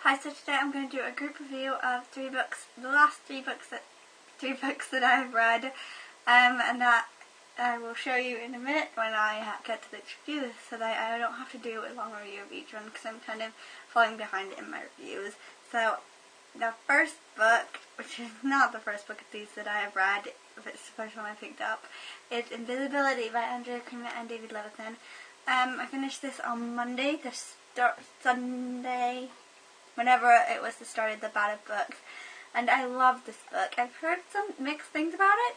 Hi, so today I'm going to do a group review of three books, the last three books that I've read, and that I will show you in a minute when I get to the review, so that I don't have to do a long review of each one because I'm kind of falling behind in my reviews. So the first book, which is not the first book of these that I have read, but it's the first one I picked up, is Invisibility by Andrea Cremer and David Levithan. I finished this on Monday, Sunday, whenever it was the start of the Bad of Books, and I loved this book. I've heard some mixed things about it,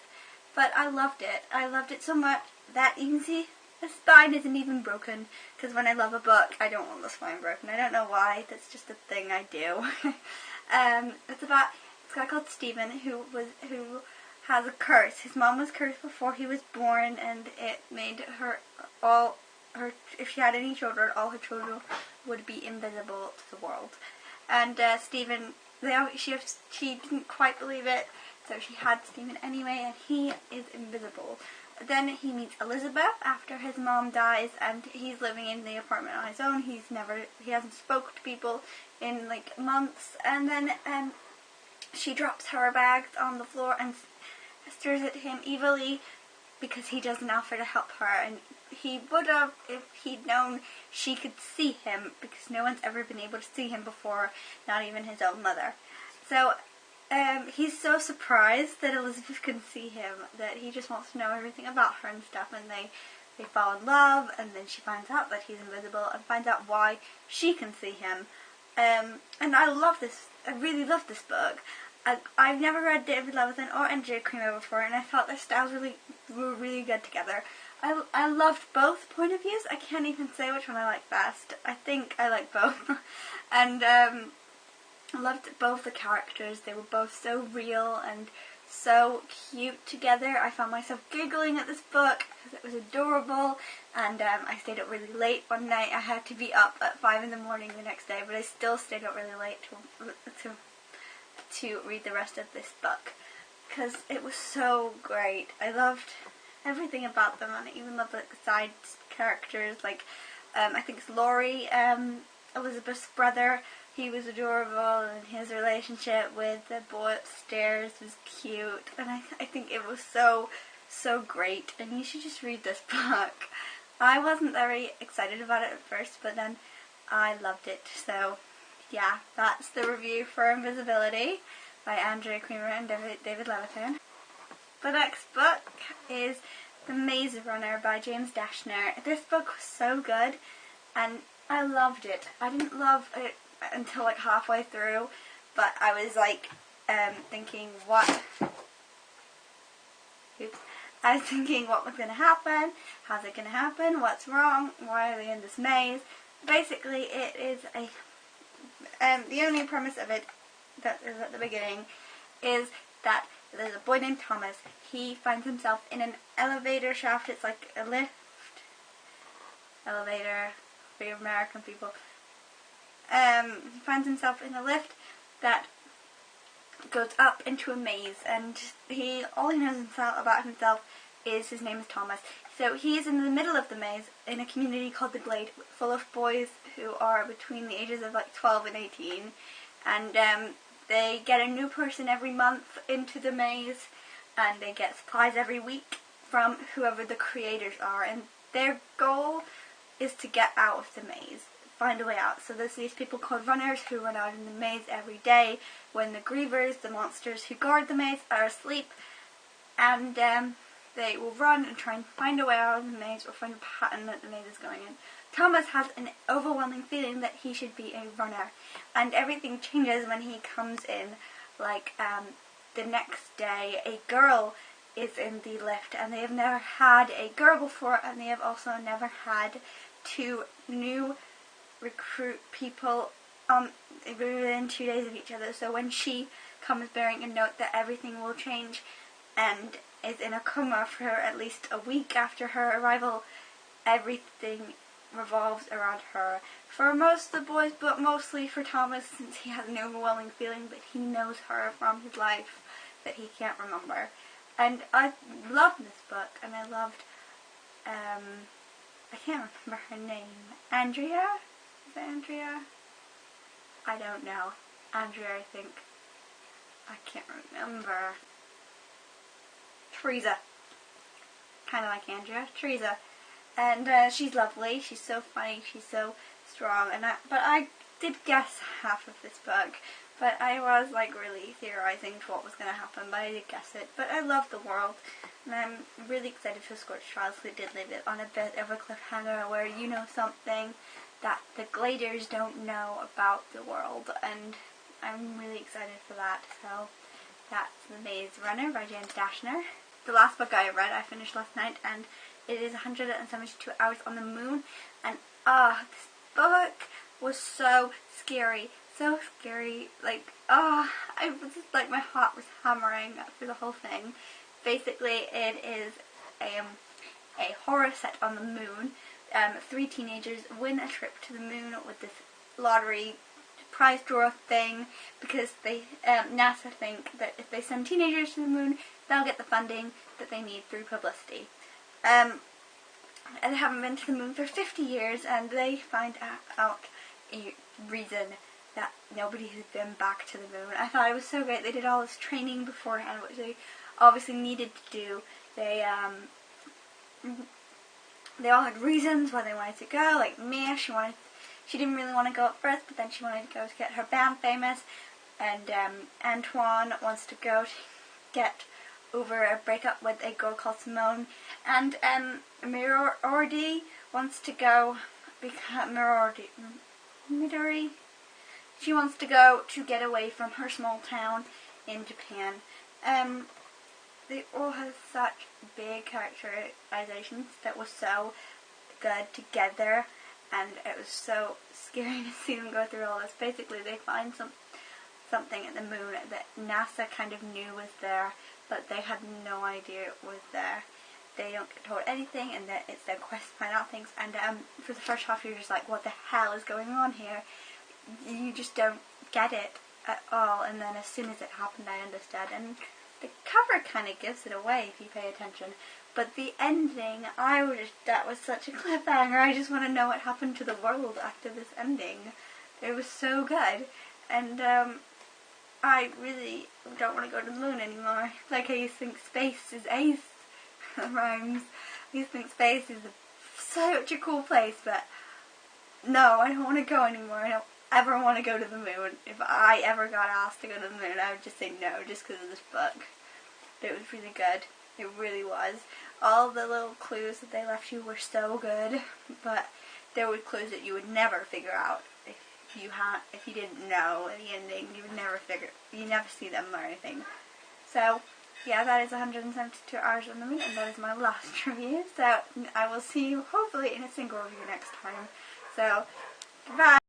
but I loved it. I loved it so much that you can see the spine isn't even broken, because when I love a book, I don't want the spine broken. I don't know why, that's just a thing I do. It's about this guy called Stephen who has a curse. His mom was cursed before he was born, and it made if she had any children, all her children would be invisible to the world. And Stephen, she didn't quite believe it, so she had Stephen anyway, and he is invisible. Then he meets Elizabeth after his mom dies, and he's living in the apartment on his own. He hasn't spoken to people in like months, and then she drops her bags on the floor and stares at him evilly because he doesn't offer to help her, and he would have if he'd known she could see him, because no one's ever been able to see him before, not even his own mother. So he's so surprised that Elizabeth can see him that he just wants to know everything about her and stuff, and they fall in love, and then she finds out that he's invisible and finds out why she can see him. And I love this. I really love this book. I've never read David Levithan or Andrea Cremer before, and I thought their styles were really good together. I loved both point of views. I can't even say which one I like best. I think I like both. And I loved both the characters. They were both so real and so cute together. I found myself giggling at this book because it was adorable, and I stayed up really late one night. I had to be up at 5 in the morning the next day, but I still stayed up really late to read the rest of this book because it was so great. I loved everything about them, and I even loved like the side characters, like I think it's Laurie, Elizabeth's brother. He was adorable, and his relationship with the boy upstairs was cute, and I think it was so great, and you should just read this book. I wasn't very excited about it at first, but then I loved it. So yeah, that's the review for Invisibility by Andrea Cremer and David Levithan. The next book is The Maze Runner by James Dashner. This book was so good, and I loved it. I didn't love it until like halfway through, but I was like thinking what was going to happen, how's it going to happen, what's wrong, why are they in this maze. Basically it is the only premise of it that is at the beginning is that there's a boy named Thomas. He finds himself in an elevator shaft. It's like a lift, elevator for you American people. He finds himself in a lift that goes up into a maze, and all he knows about himself is his name is Thomas. So he is in the middle of the maze in a community called the Glade, full of boys who are between the ages of like 12 and 18, and they get a new person every month into the maze, and they get supplies every week from whoever the creators are, and their goal is to get out of the maze, find a way out. So there's these people called runners who run out in the maze every day when the grievers, the monsters who guard the maze, are asleep, and they will run and try and find a way out of the maze or find a pattern that the maze is going in. Thomas has an overwhelming feeling that he should be a runner, and everything changes when he comes in. Like the next day, a girl is in the lift, and they have never had a girl before, and they have also never had two new recruit people within 2 days of each other. So when she comes bearing a note that everything will change and is in a coma for at least a week after her arrival, everything revolves around her. For most of the boys, but mostly for Thomas, since he has an overwhelming feeling that he knows her from his life that he can't remember. And I loved this book, and I loved, I can't remember her name. Andrea? Is it Andrea? I don't know. Andrea, I think. I can't remember. Teresa. Kind of like Andrea. Teresa. And she's lovely. She's so funny. She's so strong. But I did guess half of this book. But I was like really theorizing to what was going to happen. But I did guess it. But I love the world. And I'm really excited for Scorched Trials because it did leave it on a bit of a cliffhanger where you know something that the Gladers don't know about the world. And I'm really excited for that. So that's The Maze Runner by James Dashner. The last book I read, I finished last night, and it is 172 Hours on the Moon. And this book was so scary. So scary. Like, I was just like, my heart was hammering through the whole thing. Basically, it is a horror set on the moon. 3 teenagers win a trip to the moon with this lottery prize draw thing because they NASA think that if they send teenagers to the moon, they'll get the funding that they need through publicity. And they haven't been to the moon for 50 years, and they find out a reason that nobody has been back to the moon. I thought it was so great. They did all this training beforehand, which they obviously needed to do. They all had reasons why they wanted to go. Like Mia, she didn't really want to go at first, but then she wanted to go to get her band famous. And Antoine wants to go to get over a breakup with a girl called Simone. And Midori wants to go because Midori. She wants to go to get away from her small town in Japan. They all have such big characterizations that were so good together, and it was so scary to see them go through all this. Basically, they find something at the moon that NASA kind of knew was there, but they had no idea it was there. They don't get told anything, and that it's their quest to find out things. And for the first half, you're just like, what the hell is going on here? You just don't get it at all, and then as soon as it happened, I understood. And the cover kind of gives it away if you pay attention. But the ending, that was such a cliffhanger. I just want to know what happened to the world after this ending. It was so good. And I really don't want to go to the moon anymore. Like, I used to think space is ace. Rhymes. I used to think space is such a cool place, but no, I don't want to go anymore. I don't ever want to go to the moon. If I ever got asked to go to the moon, I would just say no, just because of this book. But it was really good. It really was. All the little clues that they left you were so good, but there were clues that you would never figure out if you didn't know the ending. You never see them or anything. So yeah, that is 172 Hours on the Moon, and that is my last review. So I will see you hopefully in a single review next time. So goodbye.